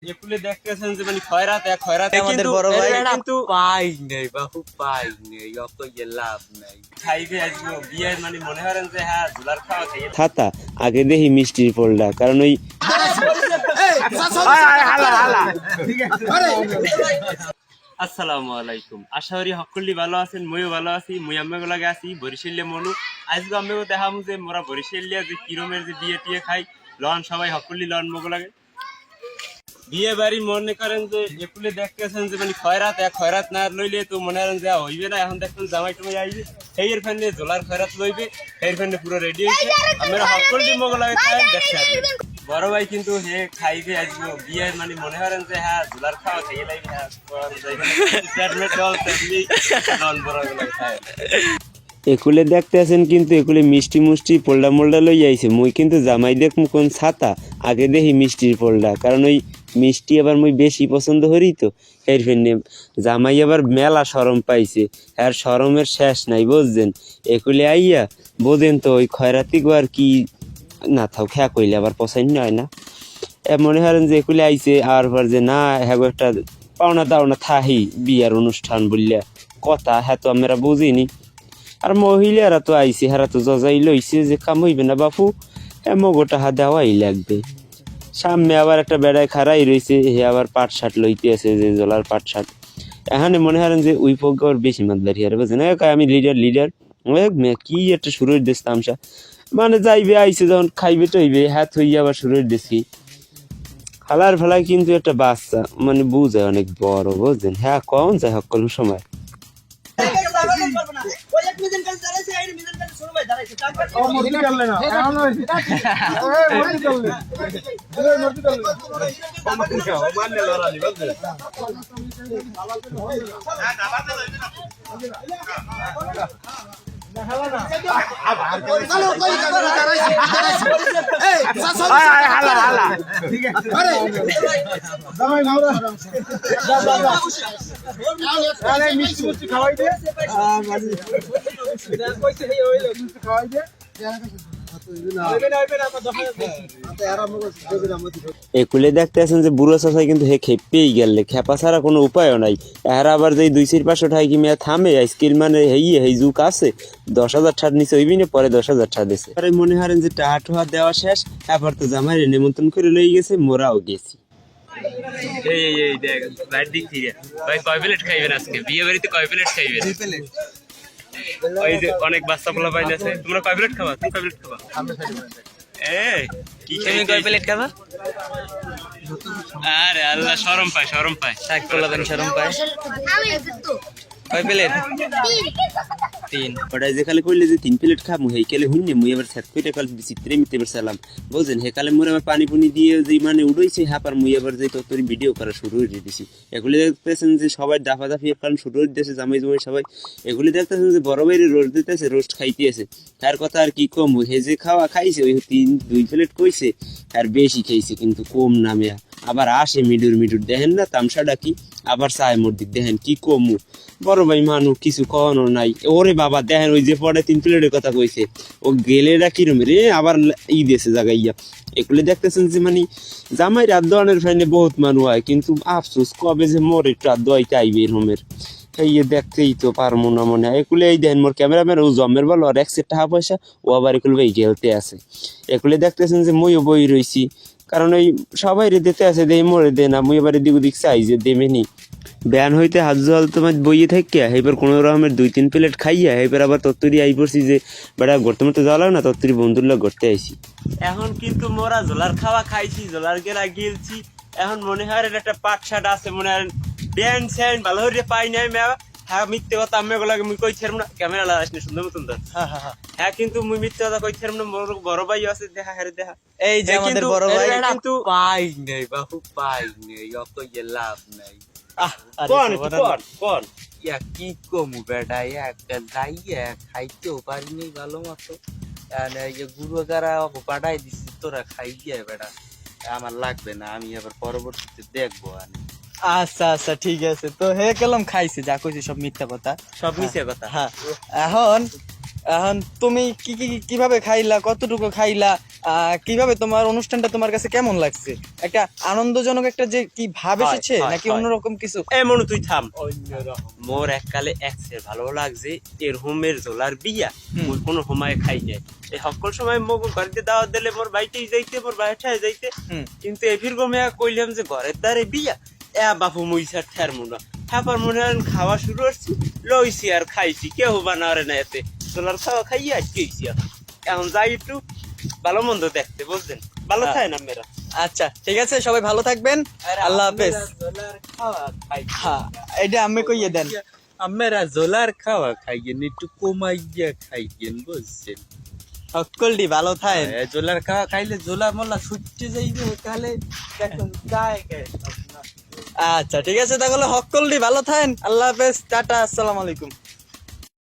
একুলে দেখতেছেন যে মানে খয়রাতে আমাদের বড় ভাই কিন্তু পাই নেই বাহু পাই নেই অত লাভ নাই খাইবে আসবো বিয়ে মানে মনে করেন যে হ্যাঁ দুলার খাওয়া খাইয়ে থাতা আগে দেখি মিষ্টির পোলটা কারণ ওই আসসালামু আলাইকুম আশা করি সকলে ভালো আছেন মইও ভালো আছি মুই আম্মাকে লাগে আছি বরিশালিয়া মনু আজকে আম্মাকে দেখাম যে মোরা বরিশালিয়া যে কিরমের যে বিয়ে টিয়ে খাই লন সবাই সকলে লন মগো লাগে বিয়ে বাড়ি মনে করেন যে একুলে দেখতেছেন যে মানে খয়রাত না লইলে তো মনে করেন যে হইবে না এখন দেখুন জামাই টুমাই আইবে সেই এর ফ্যানে জোলার খয়রাত লইবে সেই ফ্যানে পুরো রেডি হইছে আমরা সকলে মগো লাগে খাই দেখতে আসবে বড় ভাই কিন্তু হে খাইবে আসবো বিয়ে মানে মনে করেন যে হ্যাঁ জোলার খাওয়া খাইয়ে লাগবে হ্যাঁ বড় লাগে খায় একুলে দেখতে আছেন কিন্তু একুলে মিষ্টি মুষ্টি পোলডা মোল্ডা লই আইছে মুই কিন্তু জামাই দেখ কোন ছাতা আগে দেখি মিষ্টির পোলডা কারণ ওই মিষ্টি আবার মুই বেশি পছন্দ করি তো এর ফেনে জামাই আবার মেলা শরম পাইছে আর শরমের শেষ নাই বুঝছেন একুলে আইয়া বোঝেন তো ওই খয়রাতি গো আর কি না থাও খেয়া কইলে আবার পছন্দ হয় না মনে করেন যে একুলে আইছে আর পর যে না হ্যাঁ একটা পাওনা দাওনা থাহি বিয়ার অনুষ্ঠান বললে কথা হ্যাঁ তো আমরা বুঝিনি আর মহিলারা তো আইসি হারা তো জজাই লইছে যে কাম হইবে না বাপু মগোটা হা দেওয়াই লাগবে সামনে আবার একটা বেড়ায় খাড়াই রয়েছে হে আবার পাট শার্ট লইতে আছে যে জলার পাট শার্ট এখানে মনে হারেন যে ওই পক্ষ আর বেশি মাতলারি আর বুঝছেন আমি লিডার কি একটা শুরু দেশ তামসা মানে যাইবে আইসে যখন খাইবে টইবে হাত হইয়া আবার শুরু দিছি খালার ফেলায় কিন্তু একটা বাচ্চা মানে বুঝে অনেক বড় বুঝছেন হ্যাঁ কম যায় সকল সময় একুলে দেখতে আছেন যে বুড়ো চাষাই কিন্তু হে খেপেই গেলে খেপা ছাড়া কোনো উপায়ও নাই এরা আবার যে 200-500 টাকা কি মেয়া থামে আইসক্রিম মানে হেই যুগ আছে 10,000 টাকার নিচে হইবি না পরে 10,000 টাকা দিছে আরে মনে হারেন যে টাকা টোহা দেওয়া শেষ তারপর তো জামাই নিমন্ত্রণ করে লই গেছে মোরাও গেছি এই দেখ বাইরে দিক থেকে ভাই কয় প্লেট খাইবেন আজকে বিয়ে বাড়িতে কয় প্লেট খাইবেন 2 প্লেট ওই যে অনেক বাচ্চা পোলা পাইন আছে তোমরা কয় প্লেট খাবা তুমি কয় প্লেট খাবা এই কি তুমি কয় প্লেট খাবা আরে আল্লাহ শরম পায় শাক পোলাবেন শরম পায় কয় প্লেট 3 ওটাই যে খালি কইলে যে 3 প্লেট খামু হেই কেলে হুন্নে মুই আবার সেট কইটা কাল বিচিত্রে মিতে বসলাম বুঝছেন হে কালে মোর আবার পানি পুনি দিয়ে যে মানে উড়ইছে হাপার মুই আবার যে ততরি ভিডিও করা শুরু করে দিছি এগুলি দেখতেছেন যে সবাই দাফাদাফি কারণ শুরু করে দিয়েছে জামাই সবাই এগুলি দেখতেছেন যে বড় ভাইরে রোস্ট দিতেছে রোস্ট খাইতে আছে তার কথা আর কি কম হে যে খাওয়া খাইছে ওই 2 প্লেট কইছে আর বেশি খাইছে কিন্তু কম নামে আবার আসে মিডুর দেখেন না তামসাটা কি আবার চায় মোর দিক দেখেন কি কমু বড় ভাই মানুষ কিছু কখনো নাই ওরে বাবা দেখেন ওই যে পরে 3 প্লেটের কথা কইছে ও গেলেটা কিরম রে আবার দিয়েছে জায়গাইয়া এগুলো দেখতেছেন যে মানে জামাই রাত দোয়ানের ফ্রেন্ডে বহুত মানুষ হয় কিন্তু আফসোস কবে যে মোর একটু রাত দোয়াইতে আইবে এরমের এই দেখতেই তো পারবো না মনে হয় এগুলো এই দেন মোর ক্যামেরাম্যান ও জমের বলো আর 1 টাকা পয়সা ও আবার এগুলো ভাই গেলতে আছে এগুলো দেখতেছেন যে মইও বই রইছি কারণ ওই সবাই রে দিতে আছে দেই মোরে দে না মুই এবারে দিক চাই যে দেবেনি ব্যান হইতে হাত জল তোমার বইয়ে থাকিয়া এবার কোনো রকমের 2-3 প্লেট খাইয়া এবার আবার তত্তরি আই পড়ছি যে বেটা গড়তে মতো যাওয়া লাগে না তত্তরি বন্ধুর লোক গড়তে আইছি এখন কিন্তু মোরা জোলার খাওয়া খাইছি জোলার গেলা গিলছি এখন মনে হয় একটা পাট শার্ট আছে মনে হয় ব্যান্ড স্যান্ড ভালো করে পাই নাই মেয়া হ্যাঁ মিথ্যে কথা আমি লাগে মুই কইছিলাম না ক্যামেরা লাগাস না সুন্দর মতন তো হ্যাঁ কিন্তু মুই মিথ্যে কথা কইছিলাম না মোর বড় ভাই আছে দেখা হেরে দেখা এই যে আমাদের বড় ভাই কিন্তু পাই নেই বাহু পাই নেই অত লাভ নাই কোন ইয়া কি কমু বেটা একটা যাইয়া খাইতেও পারিনি ভালো মতো গুরু কারা পাঠাই দিছি তোরা খাই গিয়া বেটা আমার লাগবে না আমি আবার পরবর্তীতে দেখবো আমি আচ্ছা ঠিক আছে তো হে কেলাম খাইছে যা কইছি সব মিথ্যা কথা সব মিথ্যা কথা হ্যাঁ এখন তুমি কিভাবে খাইলা কতটুকু খাইলা কিভাবে তোমার অনুষ্ঠানটা তোমার কাছে কেমন লাগছে? একটা আনন্দজনক একটা যে কি ভাব হয়, এসেছে হয়, নাকি হয়। অন্যরকম কিছু? এ মনু তুই থাম। মোর এককালে একসের ভালো লাগছে এর হোমের জোলার বিয়া মোর কোনো সময় খাই যায় এই সকল সময় মোক বাড়িতে দাওয়াত দিলে মোর বাইতেই যাইতে মোর বাইঠায় যাইতে হুম। কিন্তু এফির গমে কইলাম যে ঘরের দ্বারে বিয়া এ বাপু মুইসার ঠের মুনা তারপর মনে হয় খাওয়া শুরু করছি লইছি আর খাইছি কেউ বানারে না এতে জোলার খাওয়া খাইয়ে আটকেছি এখন যাই একটু ভালো মন্দ দেখতে বুঝলেন ভালো হ্যাঁ। খায় না মেয়েরা আচ্ছা ঠিক আছে, সবাই ভালো থাকবেন, আল্লাহ হাফেজ। জোলার খাওয়া খাই হ্যাঁ, এটা আমি কইয়ে দেন। আমরা জোলার খাওয়া খাইয়েন, একটু কমাইয়া খাইয়েন, বুঝছেন? সকলটি ভালো থাকেন। জোলার খাওয়া খাইলে জোলা মোলা ছুটতে যাইবে, তাহলে দেখুন গায়ে গায়ে আচ্ছা ঠিক আছে, তাহলে সকলটি ভালো থাকেন, আল্লাহ হাফেজ, টাটা, আসসালামু আলাইকুম।